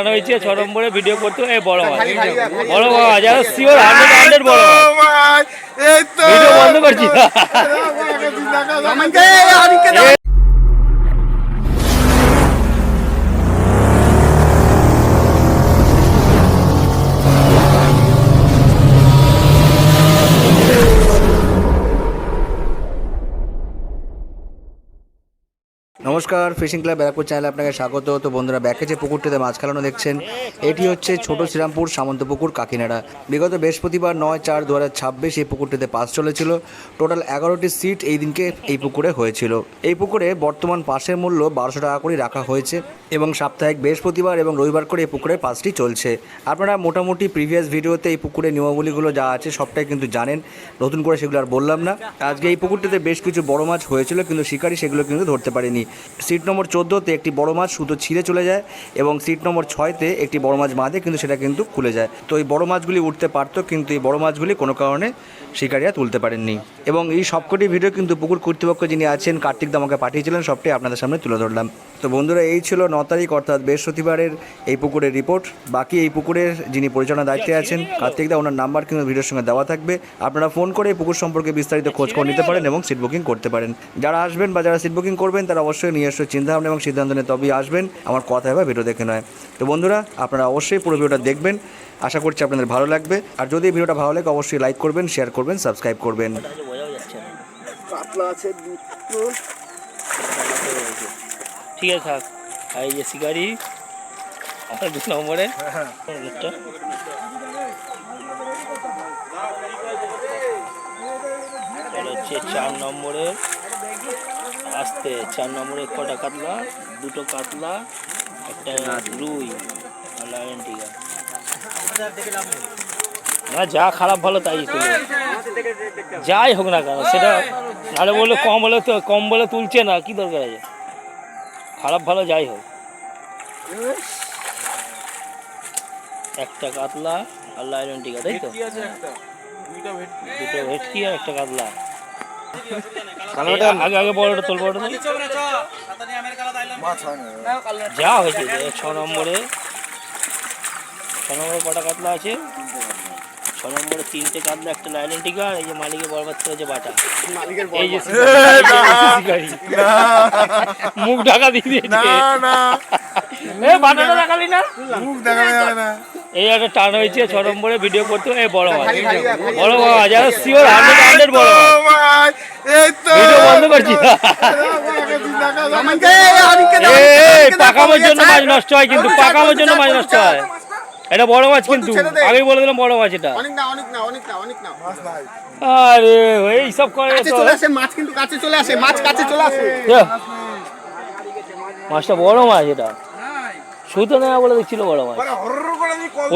হয়েছে 6 নম্বরে ভিডিও করতে বড় মাছ যারা শিওর 100 বড় মাছ ভিডিও বন্ধ করছি। নমস্কার, ফিশিং ক্লাব ব্যারাকপুর চ্যানেলে আপনাকে স্বাগত। তো বন্ধুরা, ব্যাকে যে পুকুরটিতে মাছ খেলানো দেখছেন, এটি হচ্ছে ছোট শ্রীরামপুর সামন্ত পুকুর, কাকিনাড়া। বিগত বৃহস্পতিবার 9/4/2026 এই পুকুরটিতে পাস চলেছিল। টোটাল 11টি সিট এই দিনকে এই পুকুরে হয়েছিল। এই পুকুরে বর্তমান পাসের মূল্য 1200 টাকা করে রাখা হয়েছে এবং সাপ্তাহিক বৃহস্পতিবার এবং রবিবার করে এই পুকুরে পাসটি চলছে। আপনারা মোটামুটি প্রিভিয়াস ভিডিওতে এই পুকুরের নিয়মাবলীগুলো যা আছে সবটাই কিন্তু জানেন, নতুন করে সেগুলো আর বললাম না। আজকে এই পুকুরটিতে বেশ কিছু বড় মাছ হয়েছিল, কিন্তু শিকারি সেগুলো কিন্তু ধরতে পারেনি। সিট নম্বর 14তে একটি বড় মাছ সুতো ছিঁড়ে চলে যায় এবং সিট নম্বর 6তে একটি বড় মাছ বাঁধে, কিন্তু সেটা কিন্তু খুলে যায়। তো এই বড় মাছগুলি উঠতে পারতো, কিন্তু এই বড় মাছগুলি কোনো কারণে শিকারীরা তুলতে পারেননি। এবং এই সবকটি ভিডিও কিন্তু পুকুর কর্তৃপক্ষ যিনি আছেন কার্তিক দা আমাকে পাঠিয়েছিলেন, সবটাই আপনাদের সামনে তুলে ধরলাম। তো বন্ধুরা, এই ছিল 9 তারিখ অর্থাৎ বৃহস্পতিবারের এই পুকুরের রিপোর্ট। বাকি এই পুকুরের যিনি পরিচালনার দায়িত্বে আছেন কার্তিক দা, ওনার নাম্বার কিন্তু ভিডিওর সঙ্গে দেওয়া থাকবে। আপনারা ফোন করে এই পুকুর সম্পর্কে বিস্তারিত খোঁজ করে নিতে পারেন এবং সিট বুকিং করতে পারেন। যারা আসবেন বা যারা সিট বুকিং করবেন তারা অবশ্যই নিজস্ব চিন্তাভাবনা এবং সিদ্ধান্ত নিয়ে তবেই আসবেন, আমার কথা বা ভিডিও দেখে নয়। তো বন্ধুরা, আপনারা অবশ্যই পুরো ভিডিওটা দেখবেন, আশা করছি আপনাদের ভালো লাগবে। আর যদি এই ভিডিওটা ভালো লাগে অবশ্যই লাইক করবেন, শেয়ার করবেন, সাবস্ক্রাইব করবেন। ঠিক আছে, থাক। আর এই যে শিকারি আমার 2 নম্বরে হচ্ছে 4 নম্বরে আসতে 4 নম্বরে কটা কাতলা, 2টো কাতলা, একটা রুই আর লায়ন টিকা। না, যা খারাপ ভালো তাই তুলে, যাই হোক না কেন সেটা। নাহলে বললে কম বলে তুলছে না, কি দরকার আছে? খারাপ ভালো যাই হোক। একটা কাতলা আর লায়ন টিকা, তাই তো? 2টো ভেটকি আর একটা কাতলা। আগে বড়টা তোল, বড়টা যা হয়েছে। 6 নম্বরে কটা কাতলা আছে? 6 নম্বরে 3টে কাতলা, একটা লাইলেন টিকা, আর এই যে মালিকের বরবাদ করেছে বাটা। এই যে মুখ ঢাকা দিয়ে দিয়েছে, বাটাটা দেখালি না, এই একটা টান হয়েছে 6 নম্বরে ভিডিও করতে বড় মাছ যারা শিওর 100 বড় মাছ ভিডিও বন্ধ করছি। পাকানোর জন্য মাছ নষ্ট হয়, কিন্তু পাকানোর জন্য মাছ নষ্ট হয়। এটা বড় মাছ, কিন্তু আগেই বলে দিলাম বড় মাছ এটা। আরে এইসব করে মাছ, কিন্তু কাছে চলে আসে, মাছ কাছে চলে আসে। মাছটা বড় মাছ, এটা সুতো নেওয়া বলে দেখছিল বড় মাছ।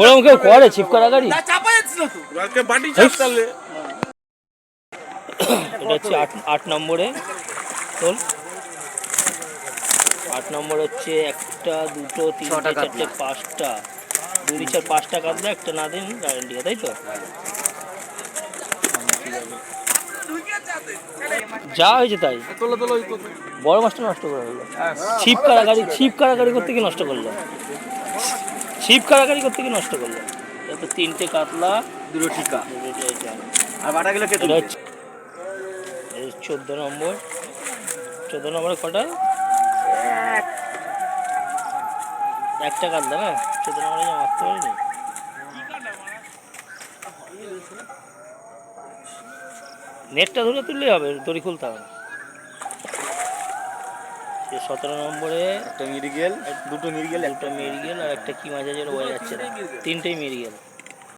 ওরকম কেউ করে ছিপকারা গাড়ি? এটা হচ্ছে 8 নম্বরে তোল। 8 নম্বর হচ্ছে 1টা 2টো 3টে 4টে 5টা, 2 4 5টা কাতলা, একটা না দিন গ্যারান্টি, তাই তো? যা হয়েছে তাই, বড় মাছটা নষ্ট করে হলো। ছিপ কারাগারি করতে গিয়ে নষ্ট করলো, ছিপ কারাগারি করতে গিয়ে নষ্ট করলো। তো 3টে কাতলা, 2টো টিকা আর বাটা গেলে 14 নম্বর। 14 নম্বরে কটা? একটা কাতলা না, 14 নম্বরে মারতে পারিনি। নেটটা ধরে তুললেই হবে, দড়ি খুলতে হবে। 17 নম্বরে একটা মিরিগেল, 2টো মিরিগেল, একটা মিরিগেল আর একটা কি মাছ আছে বোঝা যাচ্ছে না, 3টেই মিরিগেল।